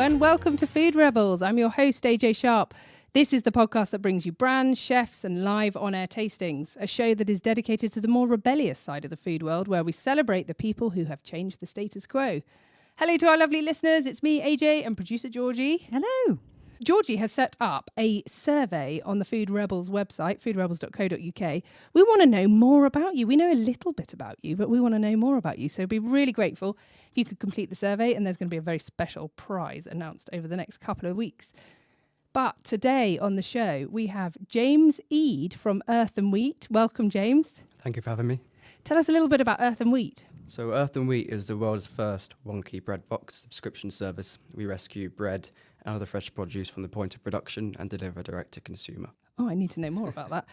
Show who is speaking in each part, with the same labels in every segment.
Speaker 1: and welcome to Food Rebels. I'm your host, AJ Sharp. This is the podcast that brings you brands, chefs, and live on-air tastings, a show that is dedicated to the more rebellious side of the food world, where we celebrate the people who have changed the status quo. Hello to our lovely listeners. It's me, AJ, and producer Georgie.
Speaker 2: Hello.
Speaker 1: Georgie has set up a survey on the Food Rebels website, foodrebels.co.uk. We want to know more about you. We know a little bit about you, but we want to know more about you. So be really grateful if you could complete the survey, and there's going to be a very special prize announced over the next couple of weeks. But today on the show, we have James Eade from Earth and Wheat. Welcome, James.
Speaker 3: Thank you for having me.
Speaker 1: Tell us a little bit about Earth and Wheat.
Speaker 3: So Earth and Wheat is the world's first wonky bread box subscription service. We rescue bread and other fresh produce from the point of production and deliver direct to consumer.
Speaker 1: Oh, I need to know more about that.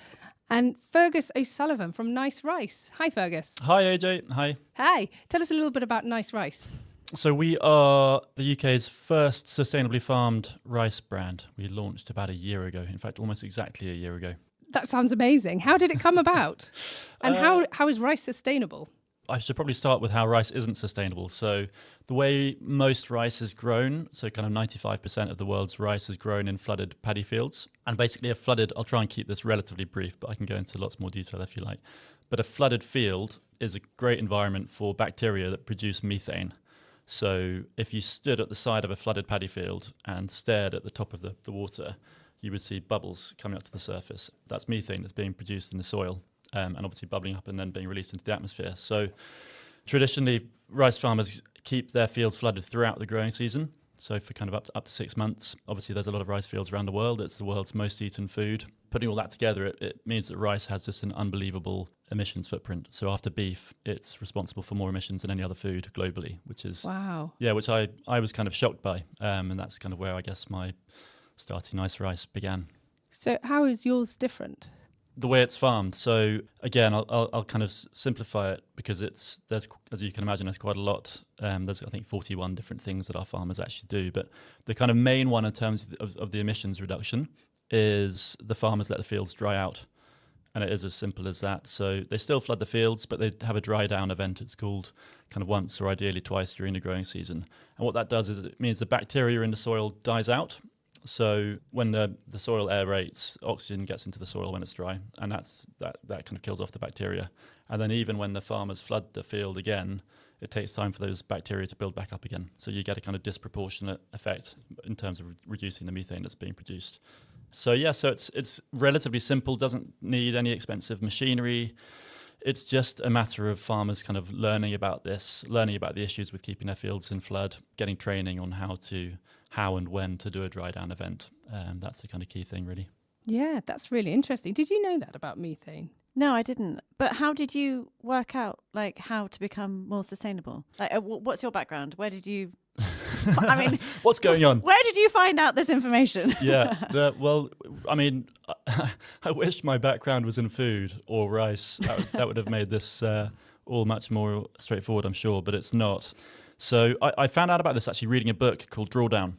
Speaker 1: And Fergus O'Sullivan from Nice Rice. Hi, Fergus.
Speaker 4: Hi, AJ. Hi.
Speaker 1: Hi. Tell us a little bit about Nice Rice.
Speaker 4: So we are the UK's first sustainably farmed rice brand. We launched about a year ago. In fact, almost exactly a year ago.
Speaker 1: That sounds amazing. How did it come about? And how is rice sustainable?
Speaker 4: I should probably start with how rice isn't sustainable. So the way most rice is grown, so kind of 95% of the world's rice is grown in flooded paddy fields. And basically I'll try and keep this relatively brief, but I can go into lots more detail if you like. But a flooded field is a great environment for bacteria that produce methane. So if you stood at the side of a flooded paddy field and stared at the top of the water, you would see bubbles coming up to the surface. That's methane that's being produced in the soil. And obviously bubbling up and then being released into the atmosphere. So traditionally, rice farmers keep their fields flooded throughout the growing season. So for kind of up to 6 months. Obviously, there's a lot of rice fields around the world. It's the world's most eaten food. Putting all that together, it means that rice has just an unbelievable emissions footprint. So after beef, it's responsible for more emissions than any other food globally, which is...
Speaker 1: Wow.
Speaker 4: Yeah, which I was kind of shocked by. And that's kind of where I guess my starting Nice Rice began. So
Speaker 1: how is yours different?
Speaker 4: The way it's farmed. So again, I'll kind of simplify it because there's as you can imagine, there's quite a lot. There's I think 41 different things that our farmers actually do. But the kind of main one in terms of the emissions reduction is the farmers let the fields dry out, and it is as simple as that. So they still flood the fields, but they have a dry down event. It's called kind of once or ideally twice during the growing season. And what that does is it means the bacteria in the soil dies out. So when the soil aerates, oxygen gets into the soil when it's dry, and that kind of kills off the bacteria. And then even when the farmers flood the field again, it takes time for those bacteria to build back up again. So you get a kind of disproportionate effect in terms of reducing the methane that's being produced. So yeah, so it's relatively simple, doesn't need any expensive machinery. It's just a matter of farmers kind of learning about this, learning about the issues with keeping their fields in flood, getting training on how and when to do a dry down event. That's the kind of key thing, really.
Speaker 1: Yeah, that's really interesting. Did you know that about methane?
Speaker 2: No, I didn't. But how did you work out like how to become more sustainable? Like, what's your background? Where did you? I mean,
Speaker 4: what's going on?
Speaker 2: Where did you find out this information?
Speaker 4: Yeah. Well, I mean, I wish my background was in food or rice. That would have made this all much more straightforward, I'm sure, but it's not. So I found out about this actually reading a book called Drawdown,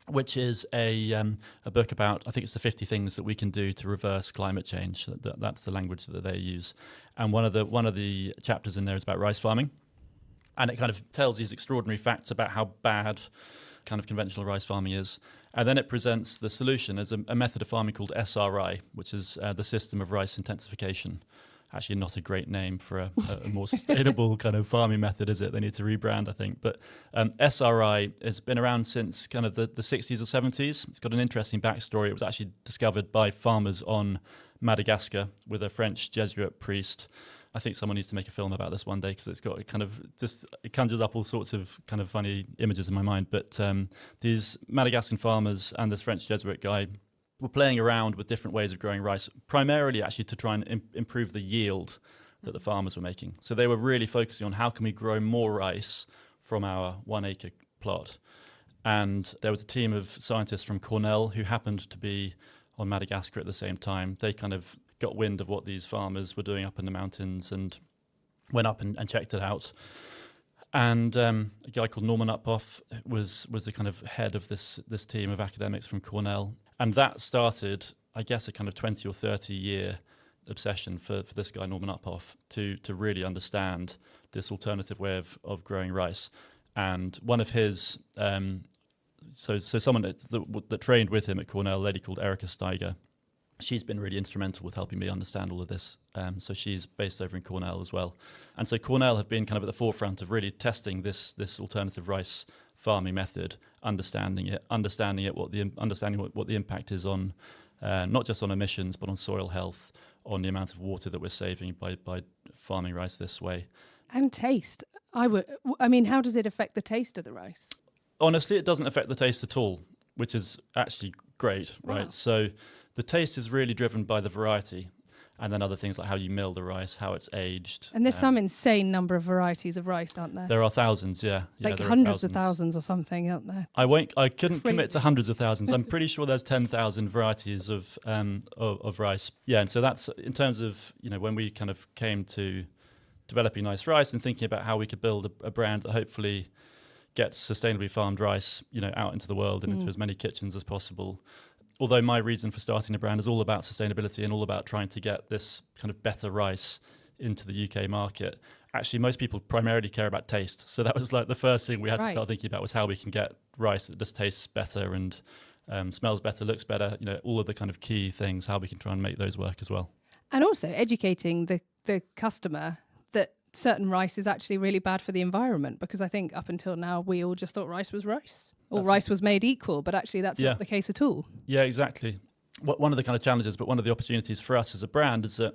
Speaker 4: which is a book about, I think it's the 50 things that we can do to reverse climate change. That's the language that they use. And one of the chapters in there is about rice farming. And it kind of tells these extraordinary facts about how bad kind of conventional rice farming is. And then it presents the solution as a method of farming called SRI, which is the system of rice intensification. Actually not a great name for a more sustainable kind of farming method, is it? They need to rebrand, I think. But SRI has been around since kind of the 60s or 70s. It's got an interesting backstory. It was actually discovered by farmers on Madagascar with a French Jesuit priest. I think someone needs to make a film about this one day because it's got a kind of it conjures up all sorts of kind of funny images in my mind. But these Madagascan farmers and this French Jesuit guy were playing around with different ways of growing rice, primarily actually to try and improve the yield that the farmers were making. So they were really focusing on how can we grow more rice from our 1 acre plot. And there was a team of scientists from Cornell who happened to be on Madagascar at the same time. They kind of got wind of what these farmers were doing up in the mountains and went up and checked it out. And a guy called Norman Uphoff was the kind of head of this team of academics from Cornell. And that started, I guess, a kind of 20 or 30 year obsession for this guy, Norman Uphoff, to really understand this alternative way of growing rice. And one of his so someone that trained with him at Cornell, a lady called Erica Steiger, she's been really instrumental with helping me understand all of this. So she's based over in Cornell as well. And so Cornell have been kind of at the forefront of really testing this alternative rice farming method, understanding what the impact is on not just on emissions, but on soil health, on the amount of water that we're saving by farming rice this way.
Speaker 1: And taste. I mean, how does it affect the taste of the rice?
Speaker 4: Honestly, it doesn't affect the taste at all, which is actually great, right?
Speaker 1: Wow.
Speaker 4: So the taste is really driven by the variety, and then other things like how you mill the rice, how it's aged.
Speaker 1: And there's some insane number of varieties of rice, aren't there?
Speaker 4: There are thousands, yeah.
Speaker 1: Like
Speaker 4: there are
Speaker 1: hundreds of thousands or something, aren't there?
Speaker 4: I couldn't commit to
Speaker 1: Crazy.
Speaker 4: hundreds of thousands. I'm pretty sure there's 10,000 varieties of rice. Yeah, and so that's in terms of, when we kind of came to developing nice rice and thinking about how we could build a brand that hopefully gets sustainably farmed rice, out into the world and into as many kitchens as possible. Although my reason for starting a brand is all about sustainability and all about trying to get this kind of better rice into the UK market, actually most people primarily care about taste. So that was like the first thing we had to start thinking about was how we can get rice that just tastes better and smells better, looks better, all of the kind of key things, how we can try and make those work as well.
Speaker 1: And also educating the customer that certain rice is actually really bad for the environment, because I think up until now we all just thought rice was rice. Or rice was made equal, but actually that's not the case at all.
Speaker 4: Yeah, exactly. One of the kind of challenges, but one of the opportunities for us as a brand is that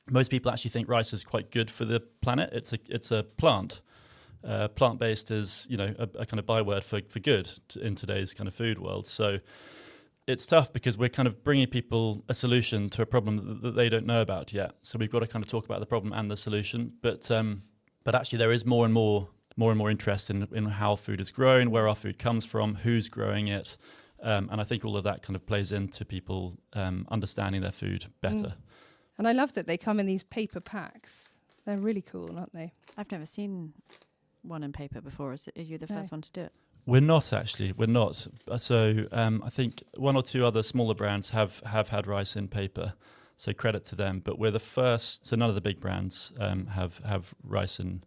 Speaker 4: most people actually think rice is quite good for the planet. It's a plant. Plant-based is, a kind of byword for good in today's kind of food world. So it's tough because we're kind of bringing people a solution to a problem that they don't know about yet. So we've got to kind of talk about the problem and the solution. But actually there is more and more interest in how food is grown, where our food comes from, who's growing it. And I think all of that kind of plays into people understanding their food better.
Speaker 1: And I love that they come in these paper packs. They're really cool, aren't they?
Speaker 2: I've never seen one in paper before. Are you the first one to do it?
Speaker 4: We're not actually. We're not. So I think one or two other smaller brands have had rice in paper. So credit to them. But we're the first. So none of the big brands have rice in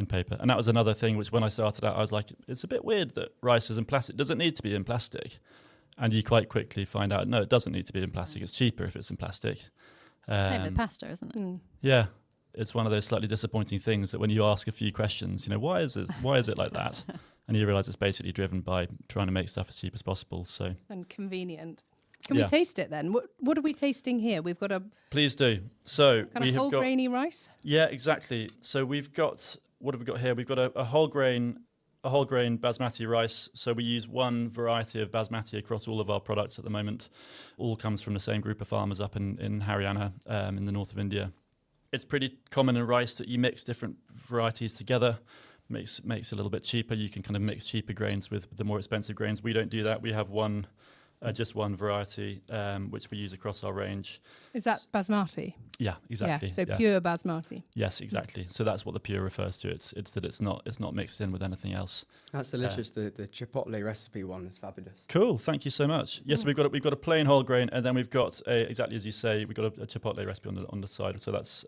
Speaker 4: paper. And that was another thing which when I started out, I was like, it's a bit weird that rice is in plastic. Does it need to be in plastic? And you quite quickly find out, no, it doesn't need to be in plastic. It's cheaper if it's in plastic.
Speaker 2: Same with pasta, isn't it?
Speaker 4: Yeah. It's one of those slightly disappointing things that when you ask a few questions, why is it like that? And you realise it's basically driven by trying to make stuff as cheap as possible. So
Speaker 1: And convenient. Can we taste it then? What are we tasting here? We've got a
Speaker 4: please do. So
Speaker 1: kind
Speaker 4: we
Speaker 1: of
Speaker 4: have
Speaker 1: whole
Speaker 4: got
Speaker 1: grainy rice.
Speaker 4: Yeah, exactly. So we've got, what have we got here? We've got a whole grain basmati rice. So we use one variety of basmati across all of our products at the moment. All comes from the same group of farmers up in Haryana, in the north of India. It's pretty common in rice that you mix different varieties together. Makes it a little bit cheaper. You can kind of mix cheaper grains with the more expensive grains. We don't do that. We have just one variety, which we use across our range.
Speaker 1: Is that basmati?
Speaker 4: Yeah, exactly.
Speaker 1: Yeah, so pure basmati.
Speaker 4: Yes, exactly. So that's what the pure refers to. It's that it's not mixed in with anything else.
Speaker 3: That's delicious. The chipotle recipe one is fabulous.
Speaker 4: Cool. Thank you so much. Yes, we've got a plain whole grain, and then we've got exactly as you say, we've got a chipotle recipe on the side. So that's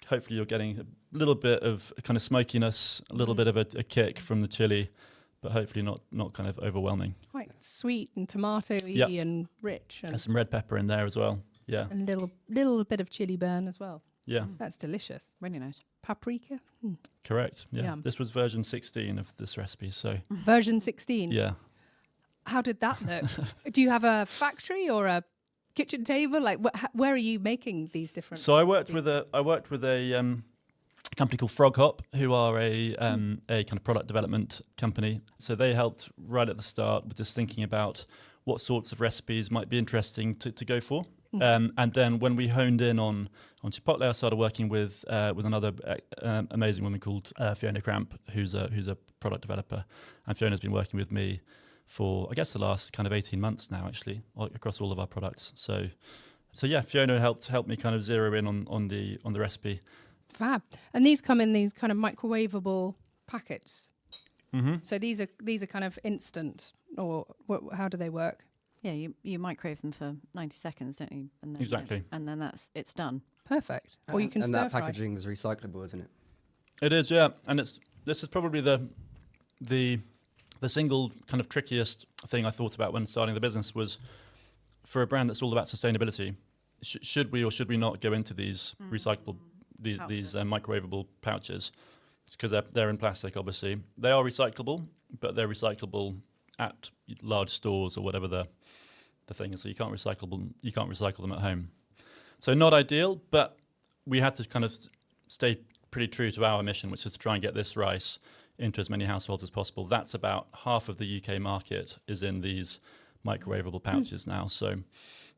Speaker 4: hopefully you're getting a little bit of kind of smokiness, a little bit of a kick from the chili, but hopefully not kind of overwhelming.
Speaker 1: Quite sweet and tomatoey and rich. And
Speaker 4: There's some red pepper in there as well. Yeah.
Speaker 1: a little bit of chili burn as well.
Speaker 4: Yeah.
Speaker 1: That's delicious.
Speaker 2: Really nice.
Speaker 1: Paprika.
Speaker 4: Correct. Yeah.
Speaker 1: Yum.
Speaker 4: This was version 16 of this recipe. So
Speaker 1: Version 16.
Speaker 4: yeah.
Speaker 1: How did that look? Do you have a factory or a kitchen table? Like, where are you making these different?
Speaker 4: So I worked with a company called Frog Hop, who are a kind of product development company. So they helped right at the start with just thinking about what sorts of recipes might be interesting to go for. And then when we honed in on Chipotle, I started working with another amazing woman called Fiona Cramp, who's a product developer. And Fiona's been working with me for, I guess, the last kind of 18 months now, actually, across all of our products. So yeah, Fiona helped me kind of zero in on the recipe.
Speaker 1: Fab. And these come in these kind of microwavable packets.
Speaker 4: Mm-hmm.
Speaker 1: So these are kind of instant, or how do they work?
Speaker 2: Yeah, you microwave them for 90 seconds, don't you? And then,
Speaker 4: Exactly.
Speaker 2: And then it's done.
Speaker 1: Perfect. Or you can
Speaker 3: and
Speaker 1: stir
Speaker 3: that
Speaker 1: fry.
Speaker 3: packaging is recyclable, isn't it?
Speaker 4: It is, yeah. And this is probably the the single kind of trickiest thing I thought about when starting the business was, for a brand that's all about sustainability, should we or should we not go into these recyclable, these microwavable pouches? Because they're in plastic, obviously. They are recyclable, but they're recyclable at large stores or whatever the thing is. So you can't recycle them at home. So not ideal, but we had to kind of stay pretty true to our mission, which is to try and get this rice into as many households as possible. That's about half of the UK market is in these microwavable pouches now. So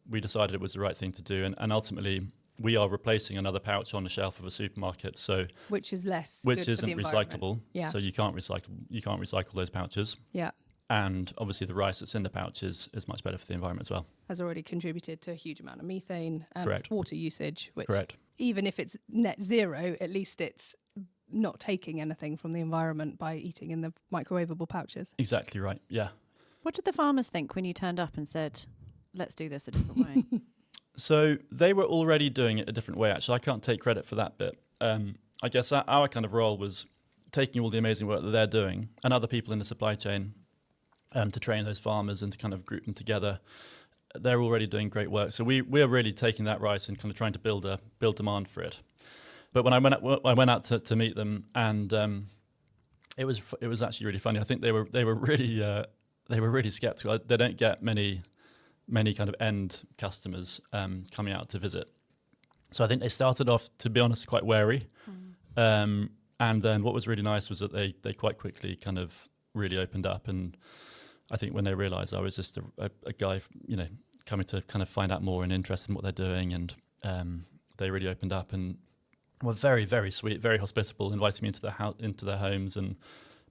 Speaker 4: we decided it was the right thing to do. And ultimately, we are replacing another pouch on the shelf of a supermarket. So
Speaker 1: which is less
Speaker 4: which
Speaker 1: good
Speaker 4: isn't
Speaker 1: for the environment.
Speaker 4: recyclable.
Speaker 1: Yeah.
Speaker 4: So you can't recycle those pouches.
Speaker 1: Yeah.
Speaker 4: And obviously the rice that's in the pouch is much better for the environment as well.
Speaker 1: Has already contributed to a huge amount of methane and
Speaker 4: Correct.
Speaker 1: water usage, which
Speaker 4: Correct.
Speaker 1: even if it's net zero, at least it's not taking anything from the environment by eating in the microwavable pouches.
Speaker 4: Exactly right. Yeah.
Speaker 2: What did the farmers think when you turned up and said, let's do this a different way?
Speaker 4: So they were already doing it a different way, actually. I can't take credit for that bit. I guess our kind of role was taking all the amazing work that they're doing and other people in the supply chain to train those farmers and to kind of group them together. They're already doing great work. So we're really taking that rice and kind of trying to build demand for it. But when I went out to meet them, and it was actually really funny. I think they were really skeptical. They don't get many kind of end customers coming out to visit. So I think they started off, to be honest, quite wary. And then what was really nice was that they quite quickly kind of really opened up. And I think when they realised I was just a guy, coming to kind of find out more and interested in what they're doing, and they really opened up and were very, very sweet, very hospitable, inviting me into their homes, and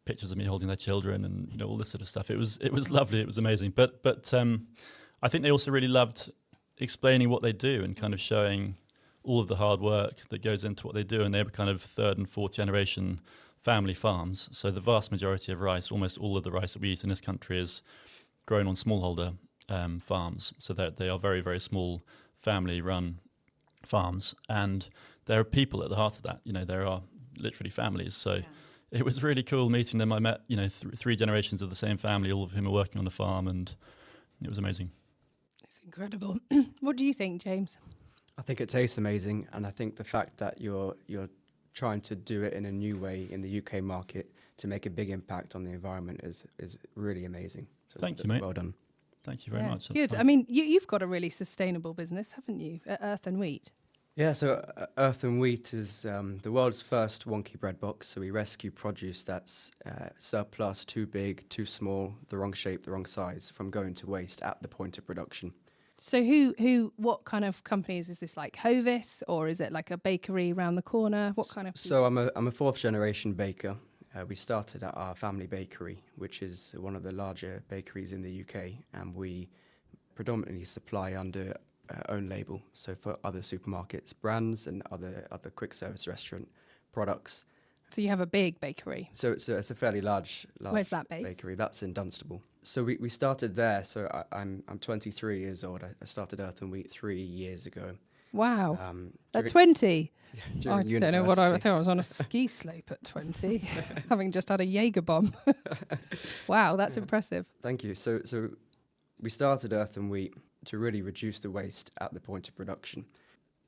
Speaker 4: pictures of me holding their children, and all this sort of stuff. It was lovely. It was amazing. But I think they also really loved explaining what they do and kind of showing all of the hard work that goes into what they do. And they were kind of third and fourth generation family farms. So the vast majority of rice, almost all of the rice that we eat in this country, is grown on smallholder farms. So they are very, very small family-run farms. And there are people at the heart of that. There are literally families. So it was really cool meeting them. I met, three generations of the same family, all of whom are working on the farm, and it was amazing.
Speaker 1: It's incredible. What do you think, James?
Speaker 3: I think it tastes amazing, and I think the fact that you're trying to do it in a new way in the UK market to make a big impact on the environment is really amazing. So
Speaker 4: Thank you, mate.
Speaker 3: Well done.
Speaker 4: Thank you very much. That's
Speaker 1: Good.
Speaker 4: fine.
Speaker 1: I mean, you've got a really sustainable business, haven't you? Earth and Wheat.
Speaker 3: Yeah, so Earth and Wheat is the world's first wonky bread box. So we rescue produce that's surplus, too big, too small, the wrong shape, the wrong size, from going to waste at the point of production.
Speaker 1: So what kind of companies is this, like Hovis, or is it like a bakery around the corner? What kind of?
Speaker 3: So I'm a fourth generation baker. We started at our family bakery, which is one of the larger bakeries in the UK, and we predominantly supply under own label. So for other supermarkets, brands, and other quick service restaurant products.
Speaker 1: So you have a big bakery.
Speaker 3: So it's a fairly large
Speaker 1: Where's that based?
Speaker 3: bakery. That's in Dunstable. So we started there. So I'm 23 years old. I started Earth and Wheat 3 years ago.
Speaker 1: Wow. At
Speaker 3: During-
Speaker 1: 20?
Speaker 3: during
Speaker 1: I don't know what I
Speaker 3: university.
Speaker 1: think. I was on a ski slope at 20, having just had a Jaeger bomb. Wow, that's impressive.
Speaker 3: Thank you. So we started Earth and Wheat to really reduce the waste at the point of production.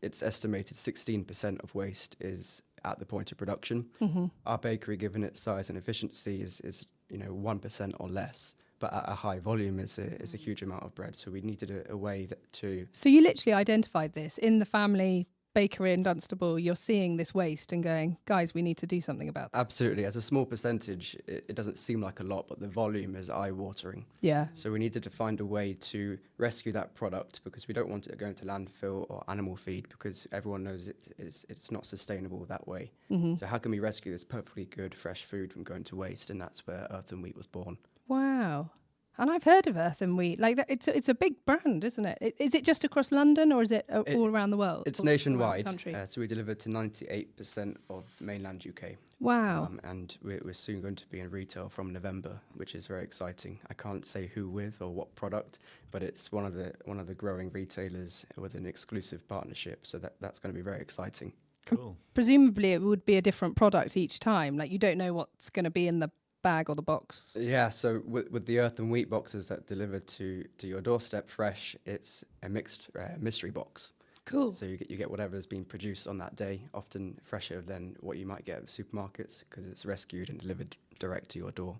Speaker 3: It's estimated 16% of waste is at the point of production.
Speaker 1: Mm-hmm.
Speaker 3: Our bakery, given its size and efficiency, is 1% or less. But at a high volume is a huge amount of bread. So we needed a way to.
Speaker 1: So you literally identified this in the family bakery in Dunstable. You're seeing this waste and going, guys, we need to do something about that.
Speaker 3: Absolutely. As a small percentage, it doesn't seem like a lot, but the volume is eye-watering.
Speaker 1: Yeah.
Speaker 3: So we needed to find a way to rescue that product, because we don't want it going to landfill or animal feed, because everyone knows it's not sustainable that way.
Speaker 1: Mm-hmm.
Speaker 3: So how can we rescue this perfectly good, fresh food from going to waste? And that's where Earth and Wheat was born.
Speaker 1: Wow. And I've heard of Earth and Wheat. Like that, it's a big brand, isn't it? Is it just across London, or is it all around the world?
Speaker 3: It's
Speaker 1: all around the
Speaker 3: nationwide.
Speaker 1: country?
Speaker 3: So we deliver to 98% of mainland UK.
Speaker 1: Wow.
Speaker 3: And we're soon going to be in retail from November, which is very exciting. I can't say who with or what product, but it's one of the growing retailers with an exclusive partnership. So that's going to be very exciting.
Speaker 4: Cool.
Speaker 1: Presumably it would be a different product each time. Like you don't know what's going to be in the bag or the box?
Speaker 3: Yeah, so with the earth and wheat boxes that deliver to your doorstep fresh, it's a mixed mystery box.
Speaker 1: Cool.
Speaker 3: So you get whatever's been produced on that day, often fresher than what you might get at the supermarkets because it's rescued and delivered direct to your door.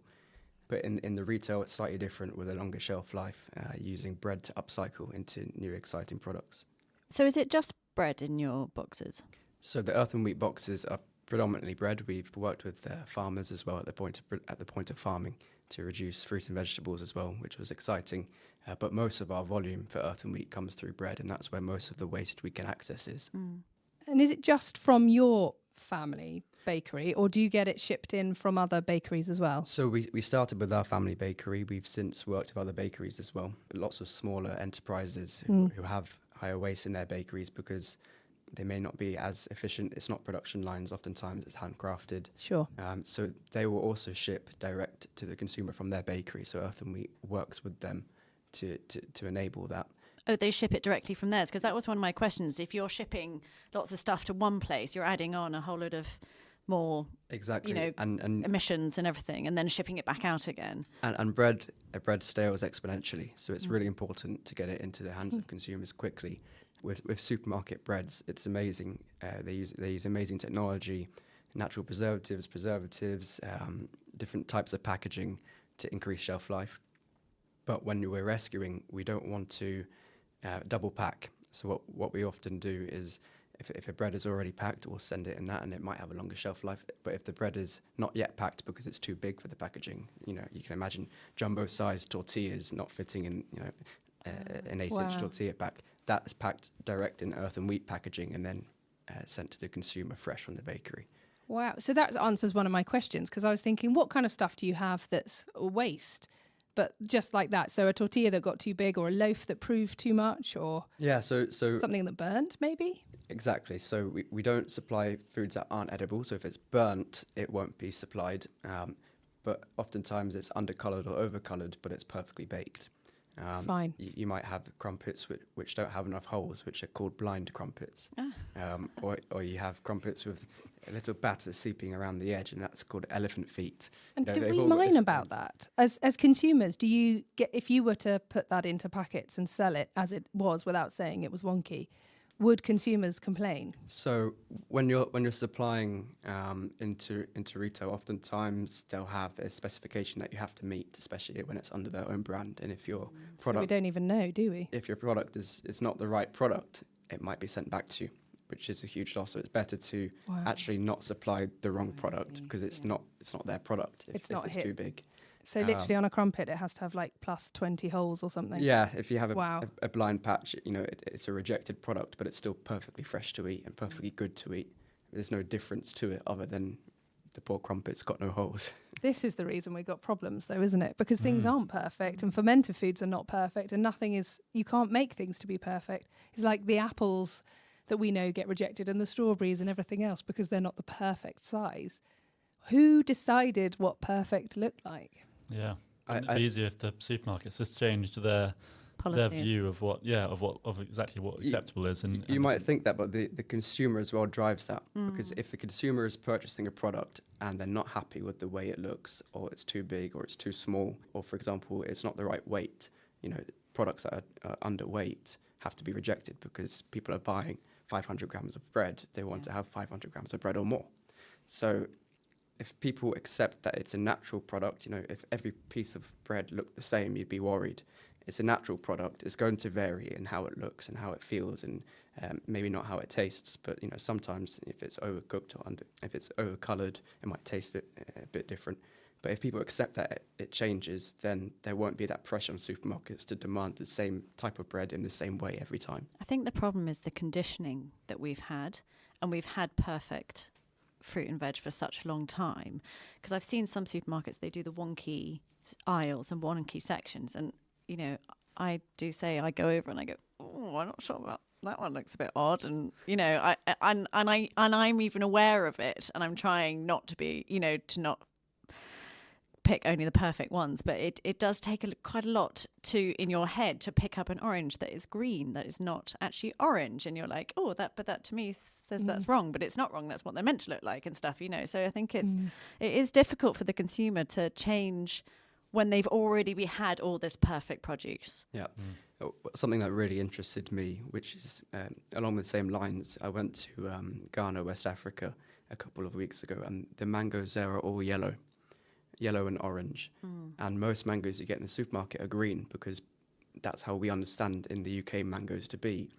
Speaker 3: But in the retail, it's slightly different with a longer shelf life, using bread to upcycle into new exciting products.
Speaker 2: So is it just bread in your boxes?
Speaker 3: So the earth and wheat boxes are predominantly bread. We've worked with farmers as well at the point of farming to reduce fruit and vegetables as well, which was exciting. But most of our volume for earth and wheat comes through bread, and that's where most of the waste we can access is.
Speaker 1: And is it just from your family bakery, or do you get it shipped in from other bakeries as well?
Speaker 3: So we started with our family bakery. We've since worked with other bakeries as well. Lots of smaller enterprises who have higher waste in their bakeries because they may not be as efficient. It's not production lines. Oftentimes it's handcrafted.
Speaker 1: Sure.
Speaker 3: So they will also ship direct to the consumer from their bakery. So Earth and Wheat works with them to enable that.
Speaker 2: Oh, they ship it directly from theirs? Because that was one of my questions. If you're shipping lots of stuff to one place, you're adding on a whole load of more,
Speaker 3: Exactly.
Speaker 2: and emissions and everything, and then shipping it back out again.
Speaker 3: And bread stales exponentially. So it's really important to get it into the hands of consumers quickly. With supermarket breads, it's amazing. They use amazing technology, natural preservatives, different types of packaging to increase shelf life. But when we're rescuing, we don't want to double pack. So what we often do is, if a bread is already packed, we'll send it in that, and it might have a longer shelf life. But if the bread is not yet packed because it's too big for the packaging, you can imagine jumbo-sized tortillas not fitting in, an 8-inch tortilla pack. That's packed direct in earth and wheat packaging and then sent to the consumer fresh from the bakery.
Speaker 1: Wow. So that answers one of my questions, because I was thinking, what kind of stuff do you have that's waste? But just like that, so a tortilla that got too big, or a loaf that proved too much, or
Speaker 3: so
Speaker 1: something that burnt, maybe?
Speaker 3: Exactly. So we don't supply foods that aren't edible. So if it's burnt, it won't be supplied. But oftentimes it's undercoloured or overcoloured, but it's perfectly baked.
Speaker 1: Fine.
Speaker 3: You might have crumpets which don't have enough holes, which are called blind crumpets. Or you have crumpets with a little batter seeping around the edge, and that's called elephant feet.
Speaker 1: And do we mind about that? As consumers, do you get, if you were to put that into packets and sell it as it was without saying it was wonky, would consumers complain?
Speaker 3: So when you're supplying into retail, oftentimes they'll have a specification that you have to meet, especially when it's under their own brand. And if your product,
Speaker 1: So we don't even know, do we?
Speaker 3: if your product is not the right product, it might be sent back to you, which is a huge loss. So it's better to actually not supply the wrong product, because it's not their product if it's too big.
Speaker 1: So literally on a crumpet, it has to have like plus 20 holes or something.
Speaker 3: Yeah, if you have
Speaker 1: Wow.
Speaker 3: a blind patch, it's a rejected product, but it's still perfectly fresh to eat and perfectly good to eat. There's no difference to it other than the poor crumpet's got no holes.
Speaker 1: This is the reason we've got problems, though, isn't it? Because things aren't perfect, and fermented foods are not perfect, and you can't make things to be perfect. It's like the apples that we know get rejected, and the strawberries and everything else, because they're not the perfect size. Who decided what perfect looked like?
Speaker 4: Yeah, it'd be easier if the supermarkets just changed their
Speaker 2: Policies.
Speaker 4: view of exactly what acceptable is. And
Speaker 3: You might think that, but the consumer as well drives that. Because if the consumer is purchasing a product and they're not happy with the way it looks, or it's too big, or it's too small, or for example, it's not the right weight, products that are underweight have to be rejected because people are buying 500 grams of bread. They want to have 500 grams of bread or more. So if people accept that it's a natural product, if every piece of bread looked the same, you'd be worried. It's a natural product. It's going to vary in how it looks and how it feels, and maybe not how it tastes. But sometimes if it's overcooked or if it's overcoloured, it might taste a bit different. But if people accept that it changes, then there won't be that pressure on supermarkets to demand the same type of bread in the same way every time.
Speaker 2: I think the problem is the conditioning that we've had, and we've had perfect fruit and veg for such a long time. Because I've seen some supermarkets, they do the wonky aisles and wonky sections, and I do say, I go over and I go, oh, I'm not sure about that one, looks a bit odd, and I'm even aware of it, and I'm trying not to be, to not pick only the perfect ones, but it does take quite a lot in your head to pick up an orange that is green, that is not actually orange, and you're like, oh, that to me says that's wrong, but it's not wrong. That's what they're meant to look like and stuff, So I think it is difficult for the consumer to change when they've already had all this perfect produce.
Speaker 3: Yeah. Something that really interested me, which is along the same lines, I went to Ghana, West Africa, a couple of weeks ago, and the mangoes there are all yellow and orange. And most mangoes you get in the supermarket are green, because that's how we understand in the UK mangoes to be.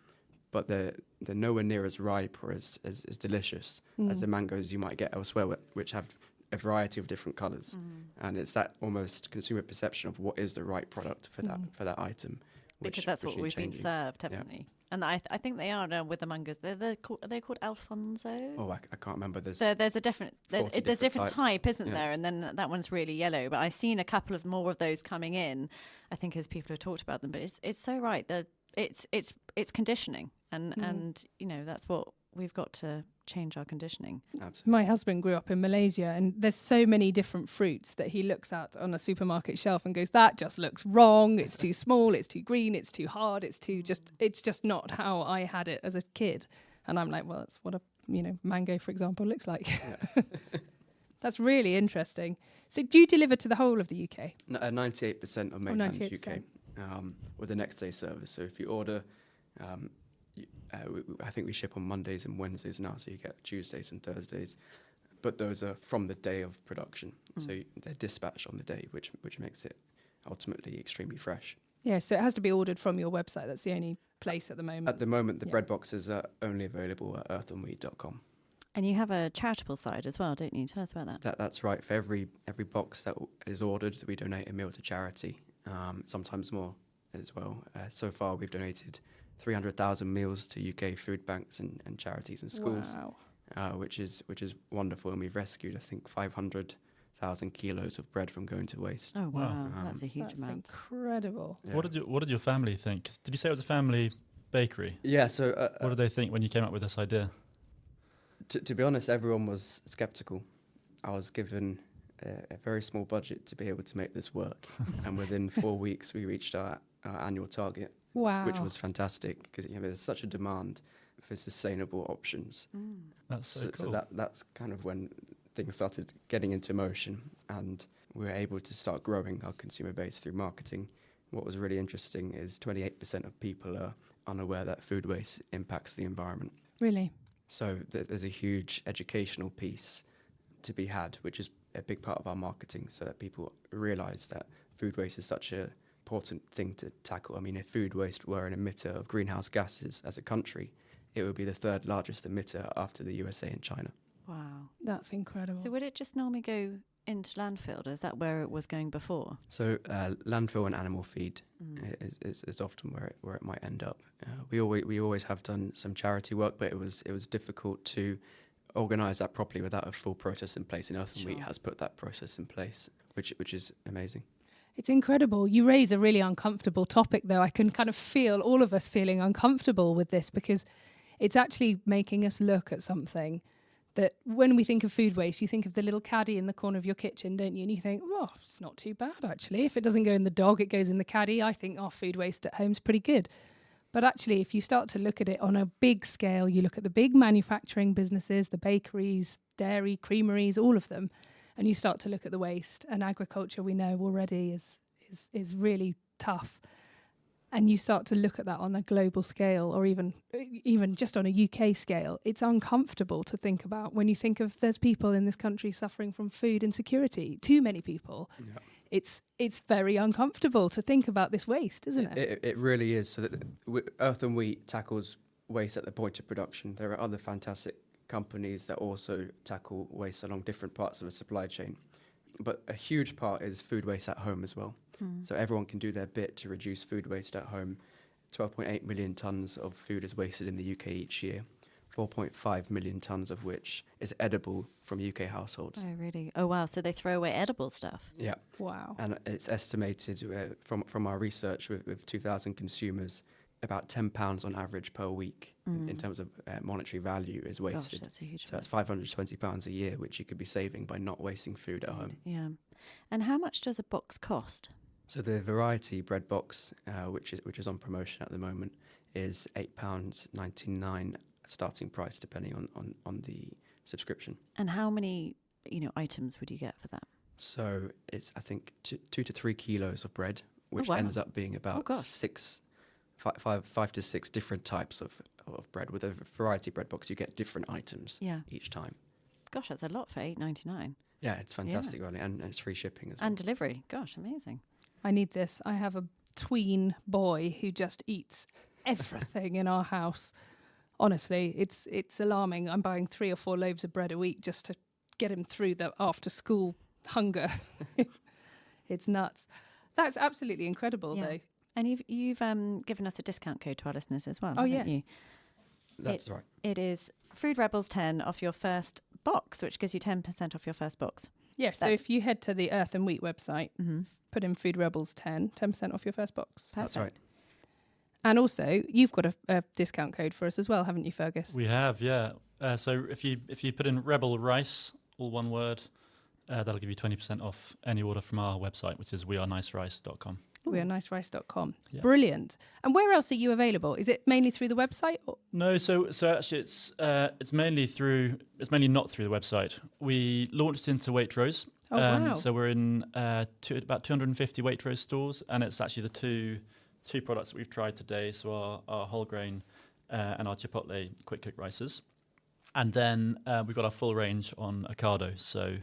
Speaker 3: But they're nowhere near as ripe or as delicious as the mangoes you might get elsewhere, which have a variety of different colours. And it's that almost consumer perception of what is the right product for that item.
Speaker 2: Because that's what we've been served, haven't we? And I think they are with the mangoes. Are they called Alfonso?
Speaker 3: Oh, I can't remember. There's
Speaker 2: a different
Speaker 3: different
Speaker 2: type, isn't there? And then that one's really yellow. But I've seen a couple of more of those coming in, I think, as people have talked about them. But it's so right that it's conditioning, and that's what we've got to change our conditioning.
Speaker 3: Absolutely.
Speaker 1: My husband grew up in Malaysia, and there's so many different fruits that he looks at on a supermarket shelf and goes, that just looks wrong. It's too small. It's too green. It's too hard. It's just not how I had it as a kid. And I'm like, well, that's what a mango, for example, looks like. Yeah. That's really interesting. So do you deliver to the whole of the UK?
Speaker 3: 98% of mainland UK with the next day service. So if you order, I think we ship on Mondays and Wednesdays now, so you get Tuesdays and Thursdays. But those are from the day of production. So they're dispatched on the day, which makes it ultimately extremely fresh.
Speaker 1: Yeah, so it has to be ordered from your website. That's the only place at the moment.
Speaker 3: At the moment, the bread boxes are only available at earthandwheat.com.
Speaker 2: And you have a charitable side as well, don't you? Tell us about that.
Speaker 3: That's right. For every box that is ordered, we donate a meal to charity, sometimes more as well. So far, we've donated 300,000 meals to UK food banks and charities and schools, which is wonderful. And we've rescued, I think, 500,000 kilos of bread from going to waste.
Speaker 2: Oh, wow. That's a huge amount.
Speaker 1: Incredible.
Speaker 4: Yeah. What did your family think? 'Cause did you say it was a family bakery?
Speaker 3: Yeah, so...
Speaker 4: what did they think when you came up with this idea?
Speaker 3: To be honest, everyone was sceptical. I was given a very small budget to be able to make this work. And within 4 weeks, we reached our annual target.
Speaker 1: Wow.
Speaker 3: Which was fantastic, because there's such a demand for sustainable options.
Speaker 4: That's so cool.
Speaker 3: So that's kind of when things started getting into motion, and we were able to start growing our consumer base through marketing. What was really interesting is 28% of people are unaware that food waste impacts the environment.
Speaker 1: Really?
Speaker 3: So there's a huge educational piece to be had, which is a big part of our marketing, so that people realise that food waste is such a important thing to tackle. I mean, if food waste were an emitter of greenhouse gases as a country, it would be the third largest emitter after the USA and China.
Speaker 2: Wow.
Speaker 1: That's incredible.
Speaker 2: So would it just normally go into landfill? Is that where it was going before?
Speaker 3: So landfill and animal feed is often where it might end up. We always have done some charity work, but it was difficult to organise that properly without a full process in place. And Earth and Wheat has put that process in place, which is amazing.
Speaker 1: It's incredible. You raise a really uncomfortable topic, though. I can kind of feel all of us feeling uncomfortable with this, because it's actually making us look at something that when we think of food waste, you think of the little caddy in the corner of your kitchen, don't you? And you think, oh, it's not too bad, actually. If it doesn't go in the dog, it goes in the caddy. I think our food waste at home is pretty good. But actually, if you start to look at it on a big scale, you look at the big manufacturing businesses, the bakeries, dairy, creameries, all of them, and you start to look at the waste, and agriculture, we know already, is really tough. And you start to look at that on a global scale, or even just on a UK scale. It's uncomfortable to think about when you think of there's people in this country suffering from food insecurity. Too many people. Yeah. It's very uncomfortable to think about this waste, isn't it?
Speaker 3: It really is. So that Earth and Wheat tackles waste at the point of production. There are other fantastic companies that also tackle waste along different parts of the supply chain. But a huge part is food waste at home as well. So everyone can do their bit to reduce food waste at home. 12.8 million tonnes of food is wasted in the UK each year, 4.5 million tonnes of which is edible from UK households.
Speaker 2: Oh, really? Oh, wow. So they throw away edible stuff?
Speaker 3: Yeah.
Speaker 1: Wow.
Speaker 3: And it's estimated from our research with 2,000 consumers, about £10 on average per week in terms of monetary value is wasted.
Speaker 2: Gosh, that's a huge
Speaker 3: so that's £520 a year, which you could be saving by not wasting food at home.
Speaker 2: Yeah. And how much does a box cost?
Speaker 3: So the variety bread box, which is on promotion at the moment, is £8.99 starting price depending on the subscription.
Speaker 2: And how many, items would you get for that?
Speaker 3: So it's, I think, 2 to 3 kilos of bread, which
Speaker 2: wow.
Speaker 3: ends up being about
Speaker 2: gosh.
Speaker 3: 5 to 6 different types of bread. With a variety bread box, you get different items each time.
Speaker 2: Gosh, that's a lot for $8.99.
Speaker 3: Yeah, it's fantastic, really, and it's free shipping as well.
Speaker 2: And delivery. Gosh, amazing.
Speaker 1: I need this. I have a tween boy who just eats everything in our house. Honestly, it's alarming. I'm buying 3 or 4 loaves of bread a week just to get him through the after school hunger. It's nuts. That's absolutely incredible, though.
Speaker 2: And you've given us a discount code to our listeners as well.
Speaker 1: Oh,
Speaker 2: haven't
Speaker 1: yes.
Speaker 2: you?
Speaker 3: That's right.
Speaker 2: It is Food Rebels 10 off your first box, which gives you 10% off your first box.
Speaker 1: Yes, so if you head to the Earth and Wheat website, put in Food Rebels 10% off your first box.
Speaker 2: Perfect.
Speaker 3: That's right.
Speaker 1: And also, you've got a discount code for us as well, haven't you, Fergus?
Speaker 4: We have, yeah. So if you put in Rebel Rice, all one word, that'll give you 20% off any order from our website, which is wearenicerice.com.
Speaker 1: Wearenicerice.com.
Speaker 4: Yeah.
Speaker 1: Brilliant. And where else are you available? Is it mainly through the website? Or?
Speaker 4: No, so actually it's mainly not through the website. We launched into Waitrose.
Speaker 1: Oh, wow.
Speaker 4: So we're in about 250 Waitrose stores, and it's actually the two products that we've tried today. So our whole grain and our Chipotle quick cook rices, and then we've got our full range on Ocado. So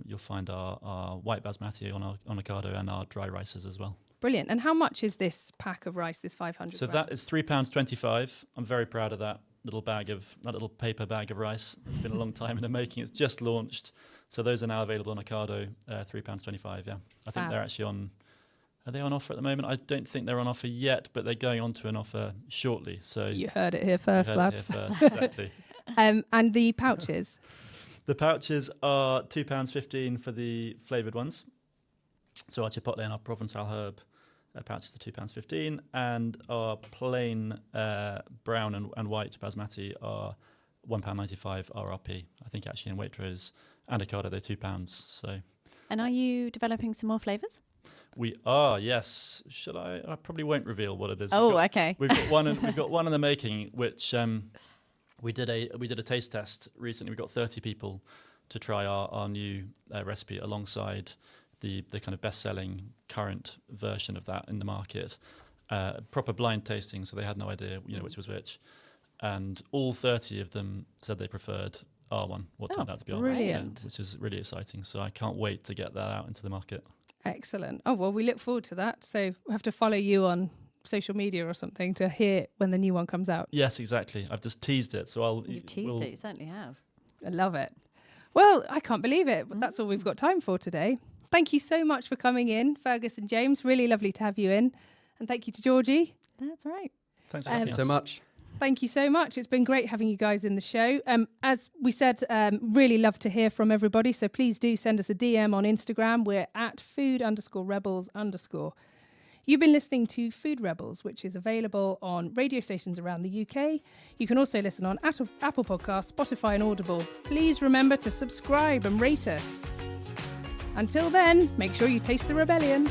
Speaker 4: you'll find our white basmati on Ocado and our dry rices as well.
Speaker 1: Brilliant. And how much is this pack of rice, this 500
Speaker 4: So
Speaker 1: gram?
Speaker 4: that is £3.25. I'm very proud of that little paper bag of rice. It's been a long time in the making. It's just launched. So those are now available on Ocado, £3.25, yeah. I think they're actually on... Are they on offer at the moment? I don't think they're on offer yet, but they're going on to an offer shortly. So
Speaker 1: You heard it here first, lads.
Speaker 4: Exactly.
Speaker 1: And the pouches?
Speaker 4: The pouches are £2.15 for the flavoured ones. So our Chipotle and our Provençal herb pouches are £2.15, and our plain brown and white basmati are £1.95 RRP. I think actually in Waitrose and Ocado they're £2. So.
Speaker 2: And are you developing some more flavours?
Speaker 4: We are, yes. Should I? I probably won't reveal what it is.
Speaker 2: Okay.
Speaker 4: We've got one. We've got one in the making, which we did a taste test recently. We got 30 people to try our new recipe alongside the kind of best-selling current version of that in the market. Proper blind tasting, so they had no idea which was which, and all 30 of them said they preferred our one. What turned out to be our one,
Speaker 1: brilliant.
Speaker 4: which is really exciting. So I can't wait to get that out into the market.
Speaker 1: Excellent. Oh, well, we look forward to that. So we have to follow you on social media or something to hear when the new one comes out.
Speaker 4: Yes, exactly. I've just teased it, so
Speaker 2: You've teased it, you certainly have.
Speaker 1: I love it. Well, I can't believe it, but that's all we've got time for today. Thank you so much for coming in, Fergus and James. Really lovely to have you in. And thank you to Georgie.
Speaker 2: That's right.
Speaker 4: Thanks for having us.
Speaker 3: so much.
Speaker 1: Thank you so much. It's been great having you guys in the show. As we said, really love to hear from everybody. So please do send us a DM on Instagram. We're at food_rebels_. You've been listening to Food Rebels, which is available on radio stations around the UK. You can also listen on Apple Podcasts, Spotify and Audible. Please remember to subscribe and rate us. Until then, make sure you taste the rebellion.